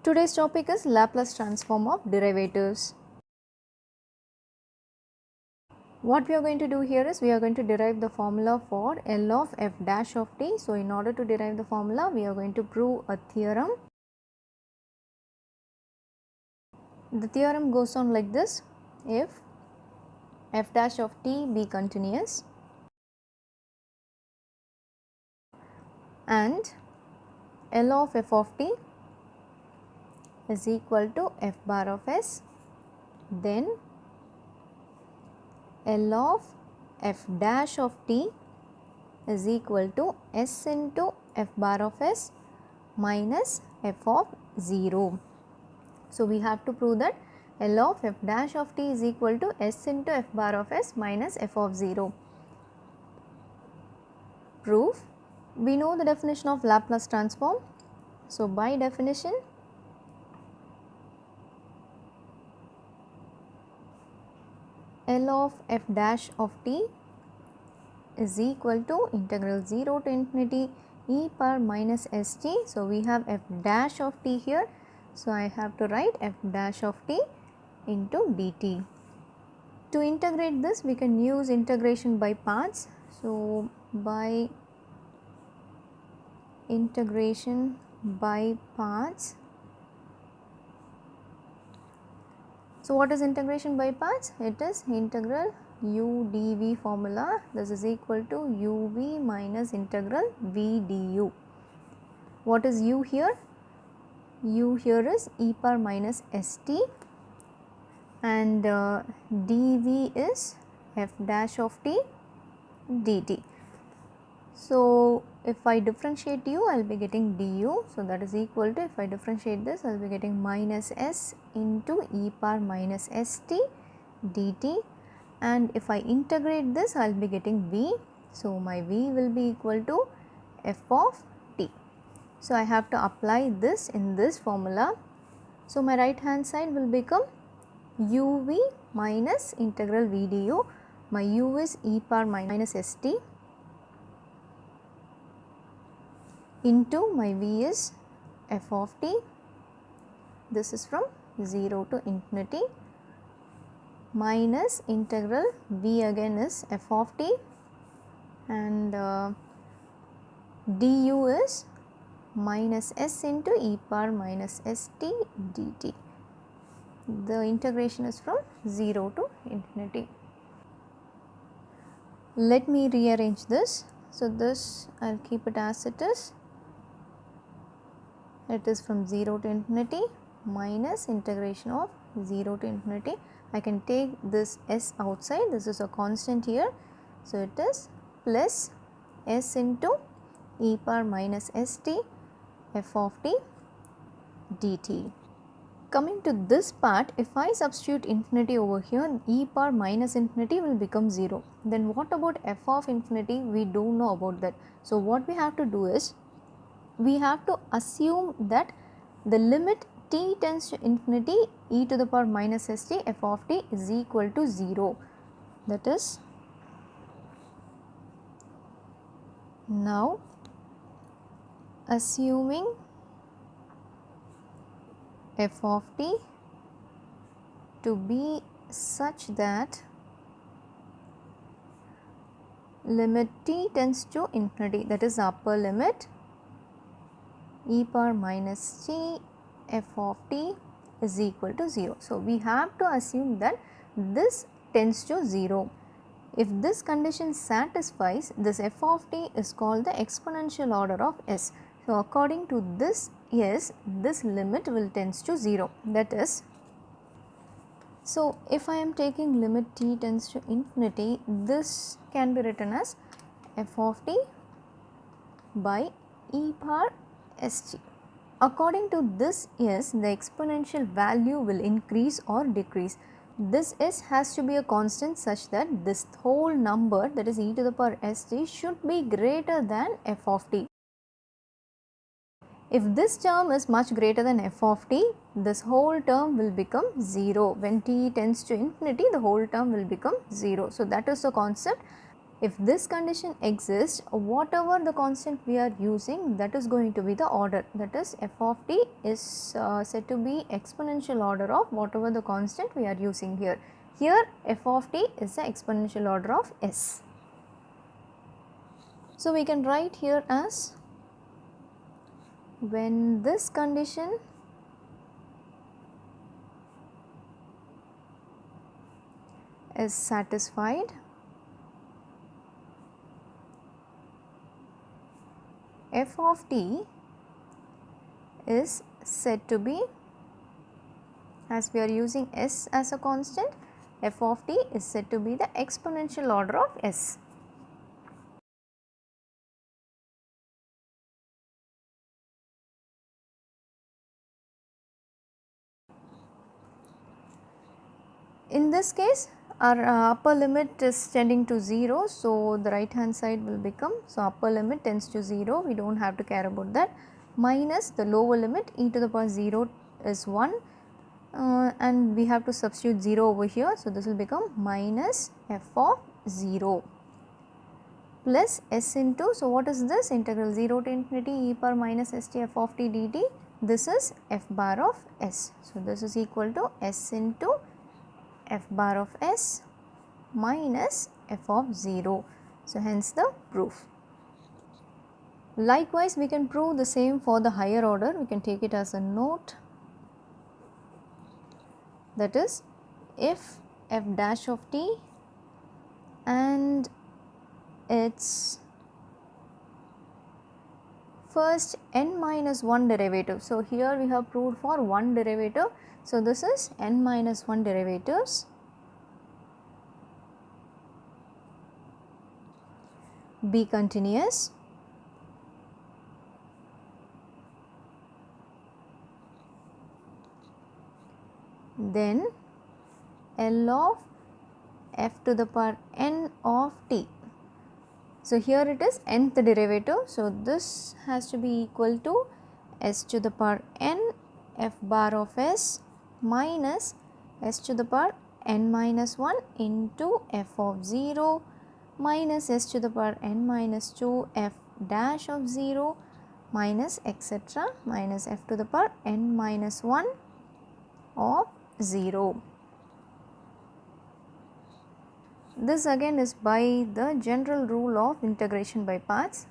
Today's topic is Laplace transform of derivatives. What we are going to do here is we are going to derive the formula for L of f dash of t. So, in order to derive the formula, we are going to prove a theorem. The theorem goes on like this: if f dash of t be continuous and L of f of t is equal to f bar of s, then L of f dash of t is equal to s into f bar of s minus f of 0. So, we have to prove that L of f dash of t is equal to s into f bar of s minus f of 0. Proof: we know the definition of Laplace transform. So, by definition, L of f dash of t is equal to integral 0 to infinity e power minus st. So, we have f dash of t here. So, I have to write f dash of t into dt. To integrate this, we can use integration by parts. So, by integration by parts. So, what is integration by parts? It is integral u dv formula. This is equal to uv minus integral v du. What is u here? U here is e power minus st and dv is f dash of t dt. So, if I differentiate u, I will be getting du. So, that is equal to, if I differentiate this, I will be getting minus s into e power minus st dt, and if I integrate this, I will be getting v. So, my v will be equal to f of t. So, I have to apply this in this formula. So, my right hand side will become uv minus integral v du. My u is e power minus st into my v is f of t. This is from 0 to infinity minus integral v again is f of t and du is minus s into e power minus st dt. The integration is from 0 to infinity. Let me rearrange this. So, this I will keep it as it is. It is from 0 to infinity minus integration of 0 to infinity. I can take this s outside, this is a constant here. So, it is plus s into e power minus st f of t dt. Coming to this part, if I substitute infinity over here, e power minus infinity will become 0. Then what about f of infinity? We don't know about that. So, what we have to do is, we have to assume that the limit t tends to infinity, e to the power minus st f of t is equal to 0. That is, now assuming f of t to be such that limit t tends to infinity, that is upper limit, e power minus t f of t is equal to 0. So, we have to assume that this tends to 0. If this condition satisfies, this f of t is called the exponential order of s. So, according to this s, this limit will tends to 0, that is. So, if I am taking limit t tends to infinity, this can be written as f of t by e power st. According to this s, the exponential value will increase or decrease. This s has to be a constant such that this whole number, that is e to the power st, should be greater than f of t. If this term is much greater than f of t, this whole term will become 0. When t tends to infinity, the whole term will become 0. So, that is the concept. If this condition exists, whatever the constant we are using, that is going to be the order, that is f of t is said to be exponential order of whatever the constant we are using here. Here f of t is the exponential order of s. So we can write here as, when this condition is satisfied, f of t is said to be, as we are using s as a constant, f of t is said to be the exponential order of s. In this case, our upper limit is tending to 0, so the right hand side will become, so upper limit tends to 0, we do not have to care about that, minus the lower limit e to the power 0 is 1, and we have to substitute 0 over here. So, this will become minus f of 0 plus s into, so what is this, integral 0 to infinity e power minus st f of t dt, this is f bar of s. So, this is equal to s into f bar of s minus f of 0. So, hence the proof. Likewise, we can prove the same for the higher order. We can take it as a note, that is, if f dash of t and its first n minus 1 derivative. So, here we have proved for one derivative. So, this is n minus 1 derivatives be continuous, then L of f to the power n of t. So, here it is nth derivative. So, this has to be equal to s to the power n f bar of s minus s to the power n minus 1 into f of 0 minus s to the power n minus 2 f dash of 0 minus etc. minus f to the power n minus 1 of 0. This again is by the general rule of integration by parts.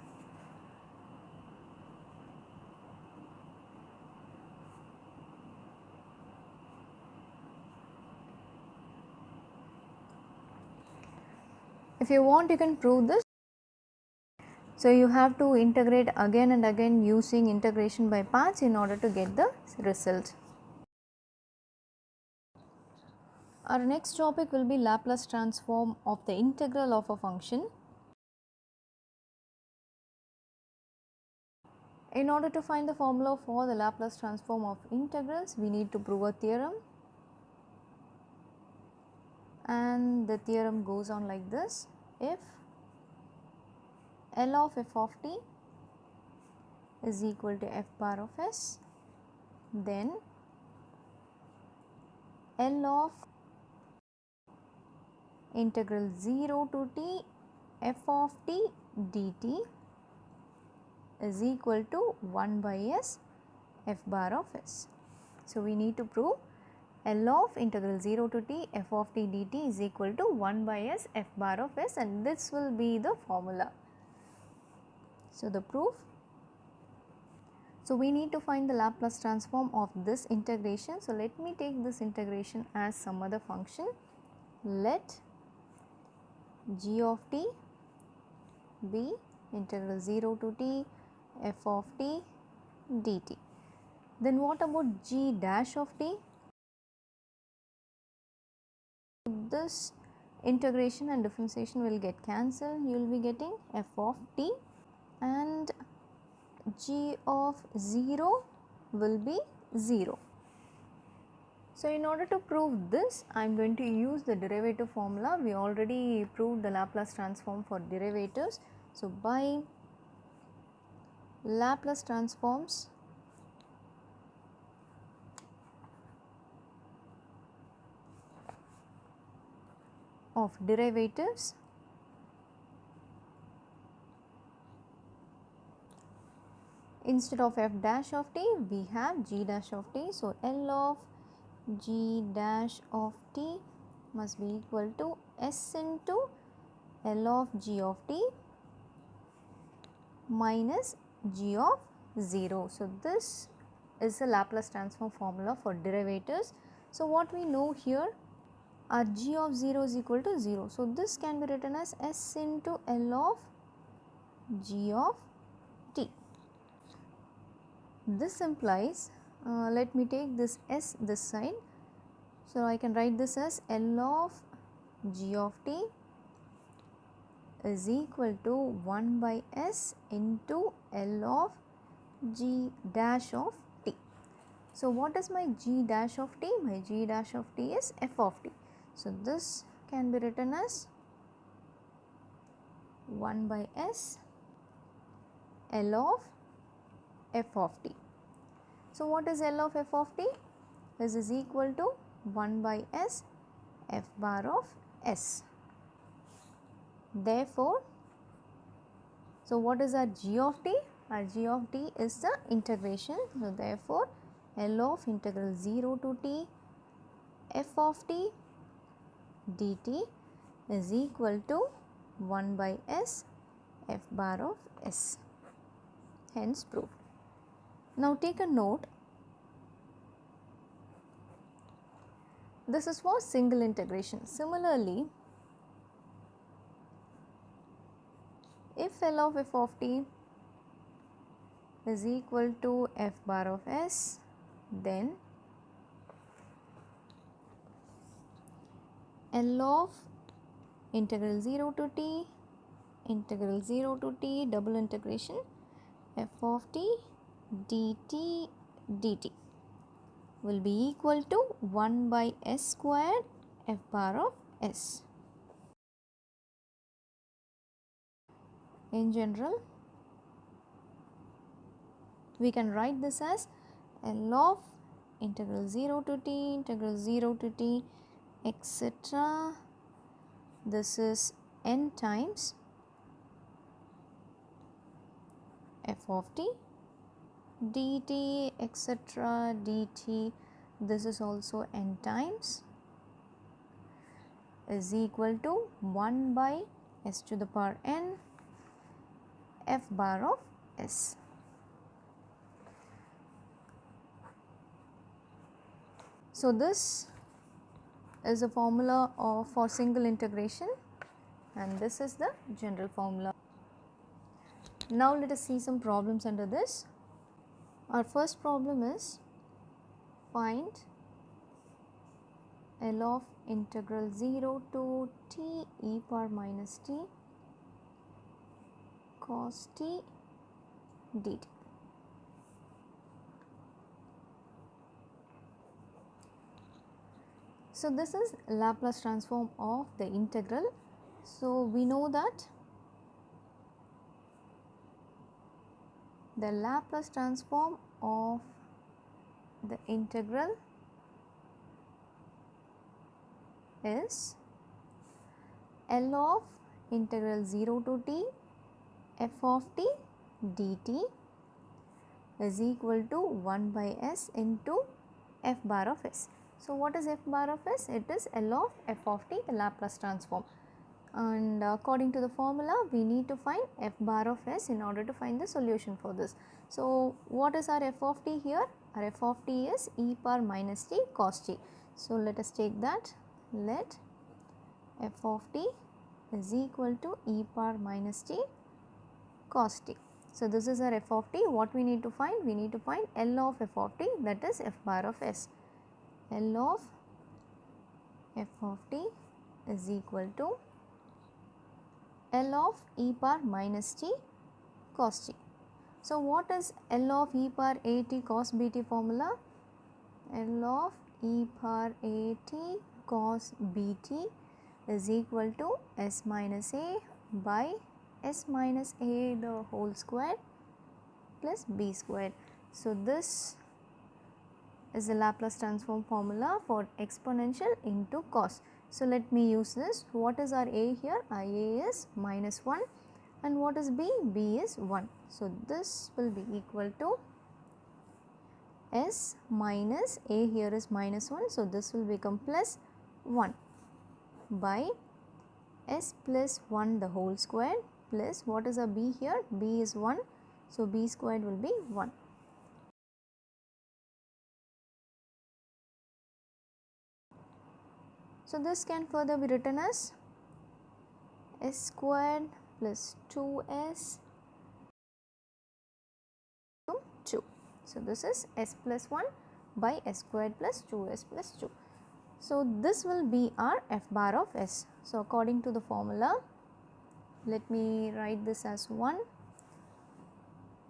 If you want, you can prove this. So, you have to integrate again and again using integration by parts in order to get the result. Our next topic will be Laplace transform of the integral of a function. In order to find the formula for the Laplace transform of integrals, we need to prove a theorem, and the theorem goes on like this. If L of f of t is equal to f bar of s, then L of integral 0 to t f of t dt is equal to 1 by s f bar of s. So, we need to prove L of integral 0 to t f of t dt is equal to 1 by s f bar of s, and this will be the formula. So, the proof. So, we need to find the Laplace transform of this integration. So, let me take this integration as some other function. Let g of t be integral 0 to t f of t dt. Then what about g dash of t? This integration and differentiation will get cancelled. You will be getting f of t, and g of 0 will be 0. So, in order to prove this, I am going to use the derivative formula. We already proved the Laplace transform for derivatives. So, by Laplace transforms of derivatives, instead of f dash of t we have g dash of t. So, L of g dash of t must be equal to s into L of g of t minus g of 0. So, this is the Laplace transform formula for derivatives. So, what we know here, our g of 0 is equal to 0. So, this can be written as s into L of g of t. This implies, let me take this s this side. So, I can write this as L of g of t is equal to 1 by s into L of g dash of t. So, what is my g dash of t? My g dash of t is f of t. So, this can be written as 1 by s L of f of t. So, what is L of f of t? This is equal to 1 by s f bar of s. Therefore, so what is our g of t? Our g of t is the integration. So, therefore, L of integral 0 to t f of t dt is equal to 1 by s f bar of s, hence proved. Now, take a note, this is for single integration. Similarly, if L of f of t is equal to f bar of s, then L of integral 0 to t double integration f of t dt dt will be equal to 1 by s squared f bar of s. In general, we can write this as L of integral 0 to t etc. This is n times f of t dt etc. dt, this is also n times, is equal to 1 by s to the power n f bar of s. So, this is a formula for single integration and this is the general formula. Now, let us see some problems under this. Our first problem is find L of integral 0 to t e power minus t cos t dt. So, this is Laplace transform of the integral. So, we know that the Laplace transform of the integral is L of integral 0 to t f of t dt is equal to 1 by s into f bar of s. So, what is f bar of s? It is L of f of t, the Laplace transform, and according to the formula we need to find f bar of s in order to find the solution for this. So, what is our f of t here? Our f of t is e power minus t cos t. So, let us take that. Let f of t is equal to e power minus t cos t. So, this is our f of t. What we need to find? We need to find L of f of t, that is f bar of s. L of f of t is equal to L of e power minus t cos t. So, what is L of e power a t cos b t formula? L of e power a t cos b t is equal to s minus a by s minus a the whole square plus b squared. So, this is the Laplace transform formula for exponential into cos. So, let me use this. What is our a here? Our a is minus 1, And what is b? b is 1. So this will be equal to s minus a, here is minus 1, so this will become plus 1 by s plus 1 the whole square plus what is a b here? b is 1, so b squared will be 1. So this can further be written as s squared plus 2s 2. So this is s plus 1 by s squared plus 2s plus 2. So this will be our f bar of s. So according to the formula, let me write this as 1.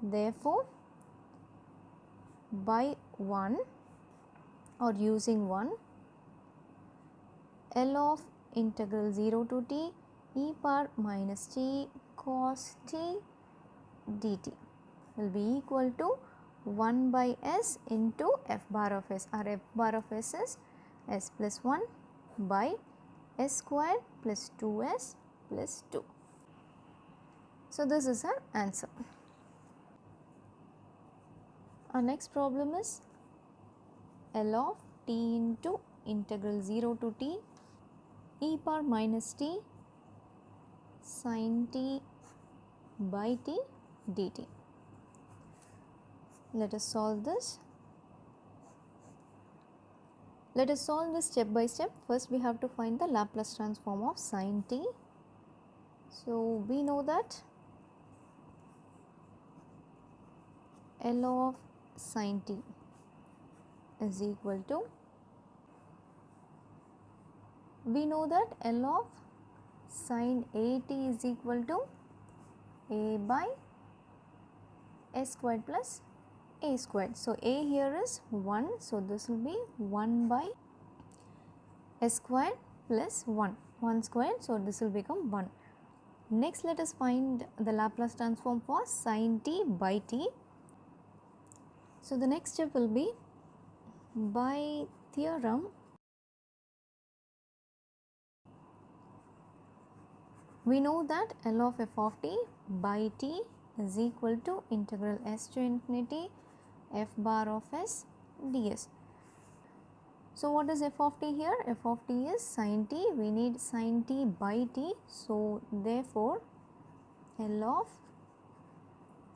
Therefore, by 1 or using 1, L of integral 0 to t e power minus t cos t dt will be equal to 1 by s into f bar of s. Our f bar of s is s plus 1 by s squared plus 2s plus 2. So this is our answer. Our next problem is L of t into integral 0 to t e power minus t sin t by t dt. Let us solve this. Let us solve this step by step. First we have to find the Laplace transform of sin t. So we know that L of sin t is equal to, we know that L of sin at is equal to a by s squared plus a squared. So a here is 1, so this will be 1 by s squared plus 1 squared, so this will become 1. Next let us find the Laplace transform for sin t by t. So the next step will be, by theorem we know that L of f of t by t is equal to integral s to infinity f bar of s ds. So what is f of t here? F of t is sin t, we need sin t by t, so therefore L of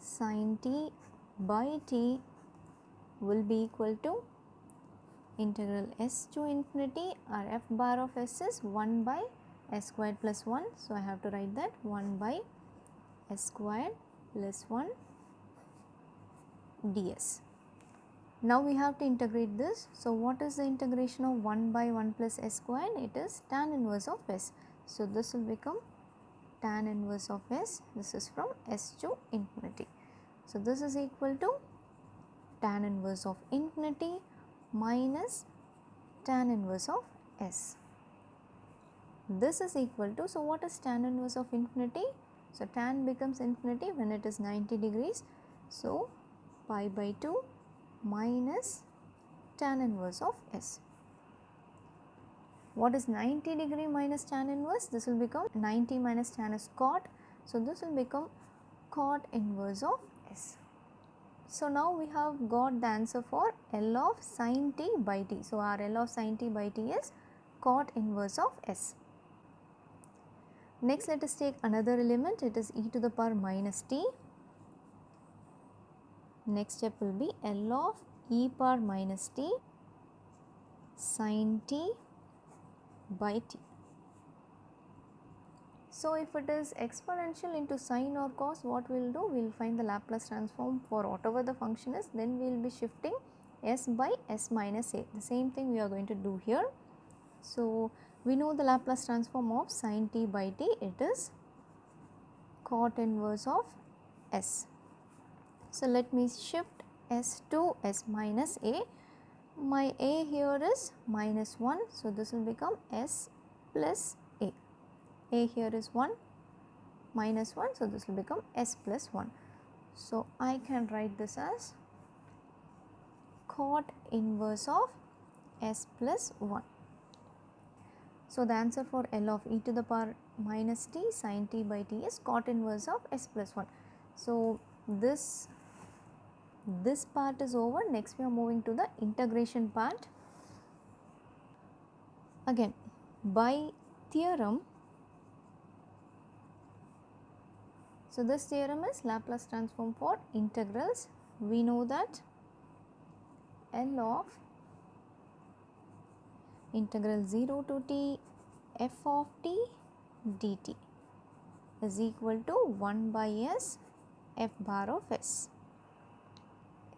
sin t by t will be equal to integral s to infinity, our f bar of s is 1 by s squared plus 1, so I have to write that 1 by s squared plus 1 ds. Now we have to integrate this. So what is the integration of 1 by 1 plus s squared? It is tan inverse of s. So this will become tan inverse of s. This is from s to infinity. So this is equal to tan inverse of infinity minus tan inverse of s. This is equal to, so what is tan inverse of infinity? So tan becomes infinity when it is 90 degrees. So pi by 2 minus tan inverse of s. What is 90 degree minus tan inverse? This will become 90 minus tan is cot. So this will become cot inverse of s. So now we have got the answer for L of sin t by t. So our L of sin t by t is cot inverse of s. Next let us take another element, it is e to the power minus t. Next step will be L of e power minus t sin t by t. So if it is exponential into sine or cos, what we will do? We will find the Laplace transform for whatever the function is, then we will be shifting s by s minus a. The same thing we are going to do here. So we know the Laplace transform of sin t by t, it is cot inverse of s. So let me shift s to s minus a. My a here is minus 1, so this will become s plus a. A here is 1 minus 1, so this will become s plus 1. So I can write this as cot inverse of s plus 1. So the answer for L of e to the power minus t sin t by t is cot inverse of s plus 1. So, this part is over. Next we are moving to the integration part. Again, by theorem, so this theorem is Laplace transform for integrals. We know that L of integral 0 to t f of t dt is equal to 1 by s f bar of s.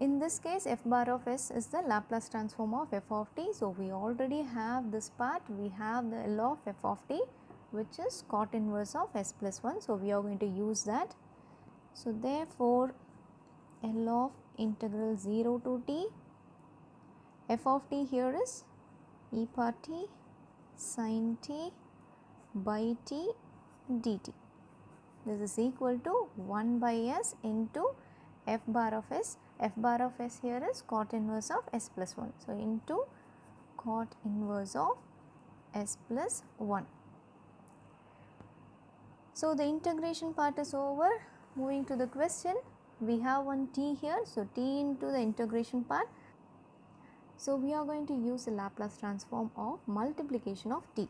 In this case, f bar of s is the Laplace transform of f of t. So, we already have this part, we have the L of f of t, which is cot inverse of s plus 1. So, we are going to use that. So, therefore, L of integral 0 to t f of t here is e power t sin t by t dt. This is equal to 1 by s into f bar of s. F bar of s here is cot inverse of s plus 1. So, into cot inverse of s plus 1. So, the integration part is over. Moving to the question, we have one t here. So, t into the integration part. So, we are going to use the Laplace transform of multiplication of t.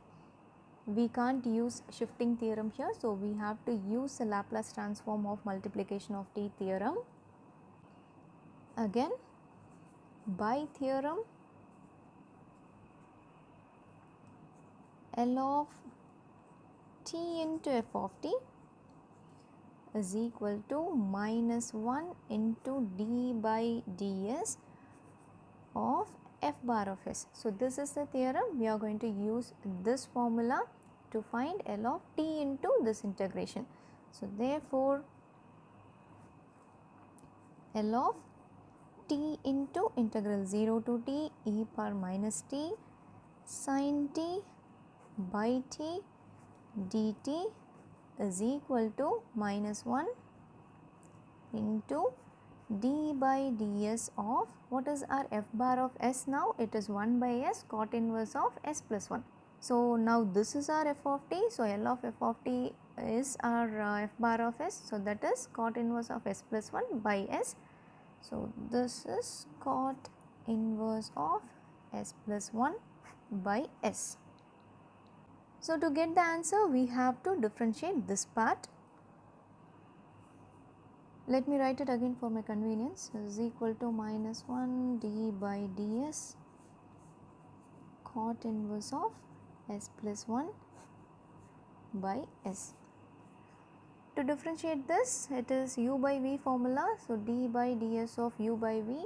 We can't use shifting theorem here. So, we have to use the Laplace transform of multiplication of t theorem. Again, by theorem, L of t into f of t is equal to minus 1 into d by ds of f bar of s. So, this is the theorem. We are going to use this formula to find L of t into this integration. So, therefore, L of t into integral 0 to t e power minus t sin t by t dt is equal to minus 1 into d by ds of, what is our f bar of s now? It is 1 by s cot inverse of s plus 1. So, now this is our f of t. So, L of f of t is our f bar of s. So, that is cot inverse of s plus 1 by s. So, this is cot inverse of s plus 1 by s. So, to get the answer, we have to differentiate this part. Let me write it again for my convenience. This is equal to minus 1 d by ds cot inverse of s plus 1 by s. To differentiate this, it is u by v formula. So, d by ds of u by v,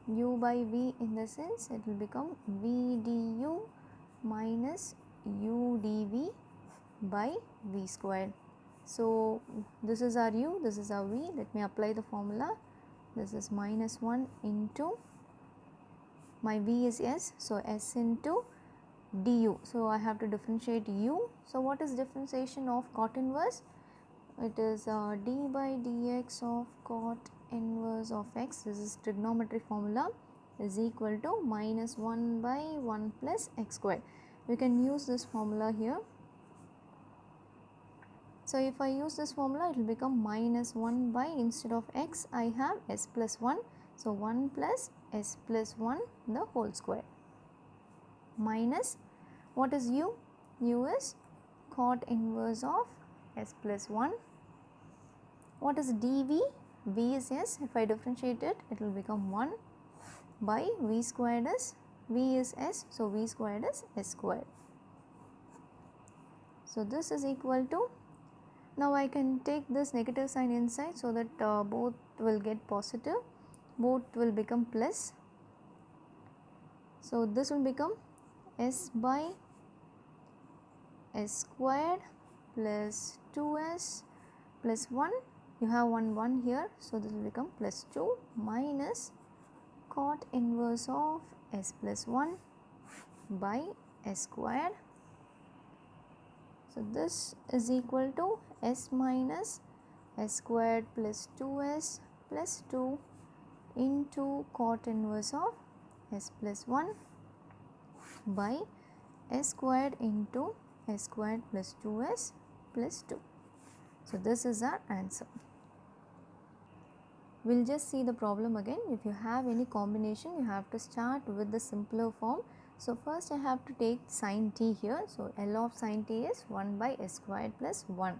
u by v in the sense it will become v du minus u dv by v squared. So, this is our u, this is our v. Let me apply the formula. This is minus 1 into, my v is s, so s into du. So, I have to differentiate u. So, what is differentiation of cot inverse? It is d by dx of cot inverse of x, this is trigonometry formula, is equal to minus 1 by 1 plus x squared. We can use this formula here. So, if I use this formula, it will become minus 1 by, instead of x, I have s plus 1. So, 1 plus s plus 1 the whole square minus, what is u? U is cot inverse of s plus 1. What is dv? V is s. If I differentiate it, it will become 1 by v squared is, v is s. So, v squared is s squared. So, this is equal to, now I can take this negative sign inside, so that both will get positive, both will become plus. So, this will become s by s squared plus 2s plus 1, you have 1 here. So, this will become plus 2 minus cot inverse of s plus 1 by s squared. So, this is equal to s minus s squared plus 2s plus 2 into cot inverse of s plus 1 by s squared into s squared plus 2s plus 2. So this is our answer. We'll just see the problem again. If you have any combination, you have to start with the simpler form. So first I have to take sin t here. So L of sin t is 1 by s squared plus 1.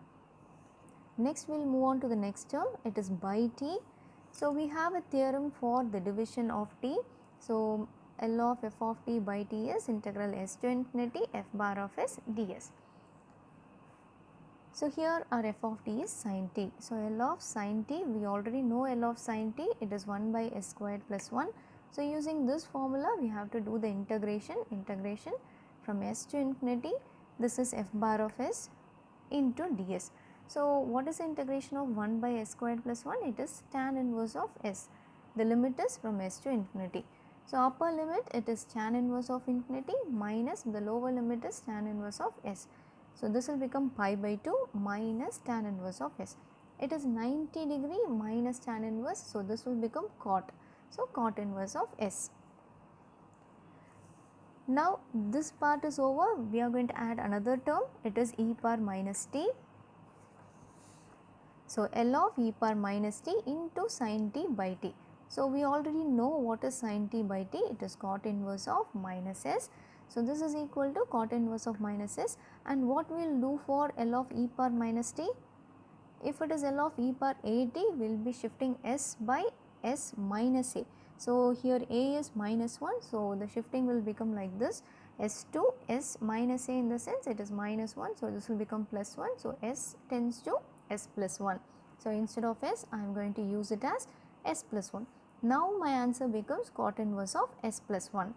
Next we'll move on to the next term, it is by t. So we have a theorem for the division of t. So L of f of t by t is integral s to infinity f bar of s ds. So here our f of t is sin t. So L of sin t, we already know L of sin t, it is 1 by s squared plus 1. So using this formula we have to do the integration from s to infinity, this is f bar of s into ds. So what is the integration of 1 by s squared plus 1? It is tan inverse of s. The limit is from s to infinity. So upper limit it is tan inverse of infinity minus the lower limit is tan inverse of s. So this will become pi by 2 minus tan inverse of s. It is 90 degree minus tan inverse, so this will become cot. So cot inverse of s. Now this part is over, we are going to add another term, it is e power minus t. So L of e power minus t into sin t by t. So we already know what is sin t by t, it is cot inverse of minus s. So this is equal to cot inverse of minus s, and what we will do for L of e power minus t? If it is L of e power a t, we will be shifting s by s minus a. So here a is minus 1, so the shifting will become like this, s to s minus a, in the sense it is minus 1, so this will become plus 1, so s tends to s plus 1. So instead of s I am going to use it as s plus 1. Now my answer becomes cot inverse of s plus 1.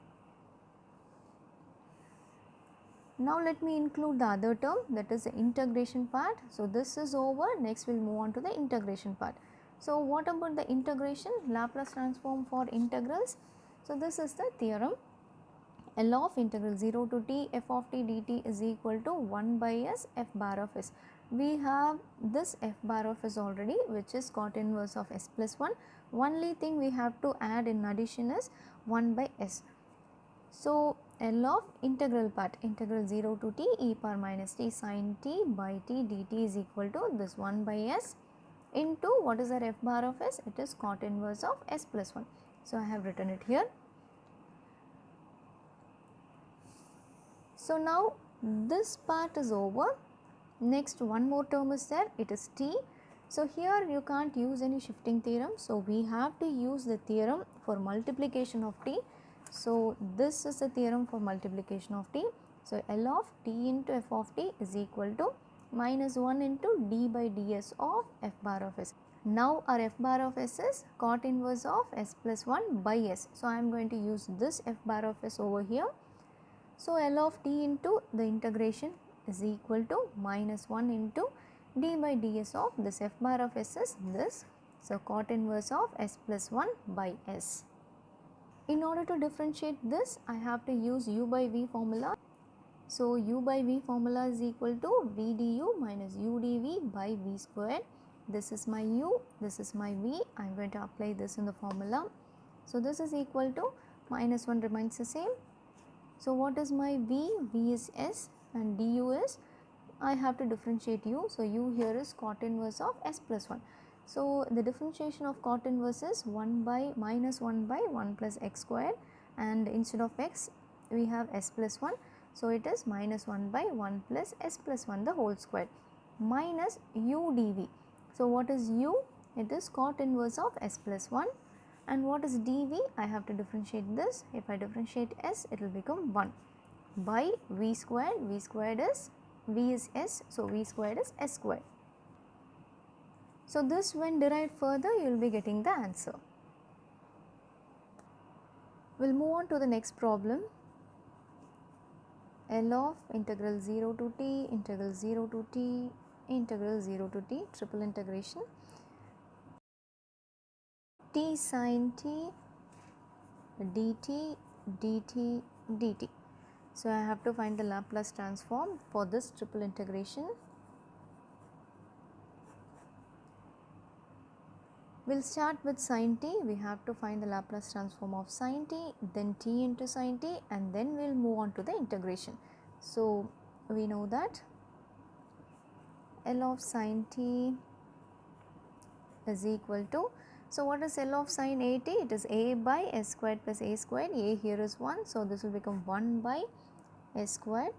Now let me include the other term, that is the integration part. So this is over, next we will move on to the integration part. So what about the integration, Laplace transform for integrals? So this is the theorem, L of integral 0 to t f of t dt is equal to 1 by s f bar of s. We have this f bar of s already, which is cot inverse of s plus 1. Only thing we have to add in addition is 1 by s. So L of integral part, integral 0 to t e power minus t sin t by t dt is equal to this 1 by s into what is our f bar of s? It is cot inverse of s plus 1. So I have written it here. So now this part is over. Next one more term is there, it is t. So here you can't use any shifting theorem, so we have to use the theorem for multiplication of t. So this is the theorem for multiplication of t. So L of t into f of t is equal to minus 1 into d by ds of f bar of s. Now our f bar of s is cot inverse of s plus 1 by s. So I am going to use this f bar of s over here. So L of t into the integration is equal to minus 1 into d by ds of this f bar of s is this. So cot inverse of s plus 1 by s. In order to differentiate this, I have to use u by v formula. So u by v formula is equal to v du minus u dv by v squared. This is my u, this is my v. I am going to apply this in the formula. So this is equal to minus 1 remains the same. So what is my v? V is s and du is, I have to differentiate u. So u here is cot inverse of s plus 1. So the differentiation of cot inverse is 1 by minus 1 by 1 plus x squared, and instead of x we have s plus 1. So it is minus 1 by 1 plus s plus 1 the whole square minus u dv. So what is u? It is cot inverse of s plus 1. And what is dv? I have to differentiate this. If I differentiate s, it will become 1 by v squared. V squared is, v is s, so v squared is s squared. So this when derived further, you will be getting the answer. We will move on to the next problem. L of integral 0 to t, integral 0 to t, integral 0 to t, triple integration, t sin t dt dt dt. So I have to find the Laplace transform for this triple integration. We will start with sin t. We have to find the Laplace transform of sin t, then t into sin t, and then we will move on to the integration. So we know that L of sin t is equal to, so what is L of sin at? It is a by s squared plus a squared. A here is 1, so this will become 1 by s squared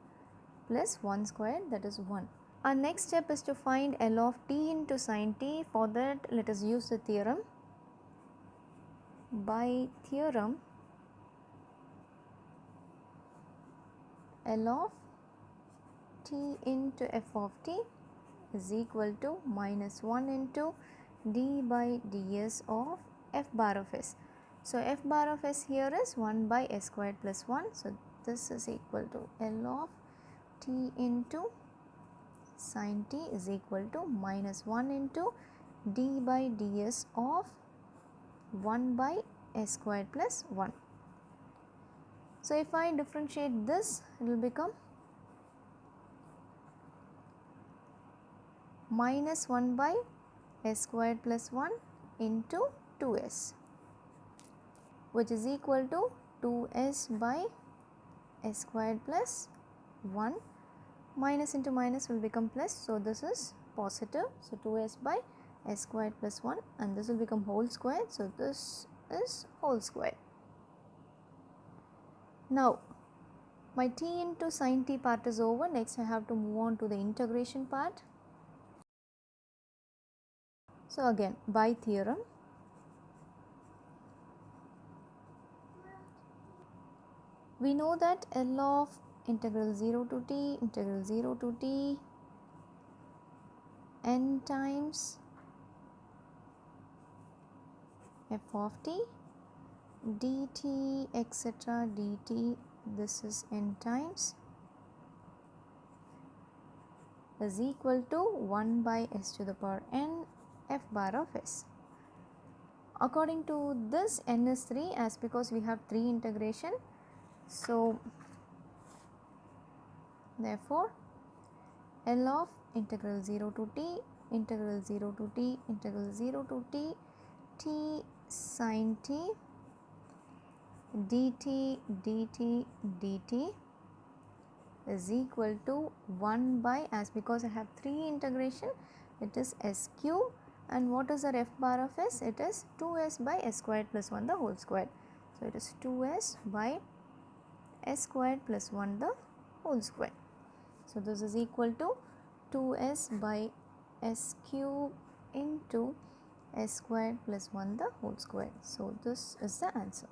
plus 1 squared, that is 1. Our next step is to find L of t into sin t. For that, let us use the theorem. By theorem, L of t into f of t is equal to minus 1 into d by ds of f bar of s. So, f bar of s here is 1 by s squared plus 1. So, this is equal to L of t into sin t is equal to minus 1 into d by ds of 1 by s squared plus 1. So, if I differentiate this, it will become minus 1 by s squared plus 1 into 2s, which is equal to 2s by s squared plus 1. Minus into minus will become plus, so this is positive. So, 2s by s squared plus 1, and this will become whole square. So, this is whole square. Now, my t into sin t part is over. Next, I have to move on to the integration part. So, again by theorem, we know that L of integral 0 to t n times f of t dt etc dt, this is n times, is equal to 1 by s to the power n f bar of s. According to this, n is 3, as because we have 3 integration. So, therefore, L of integral 0 to t integral 0 to t integral 0 to t t sin t dt dt dt is equal to 1 by, as because I have 3 integration, it is s cube, and what is our f bar of s? It is 2s by s squared plus 1 the whole square. So, it is 2s by s squared plus 1 the whole square. So, this is equal to 2s by s cube into s squared plus 1 the whole square. So, this is the answer.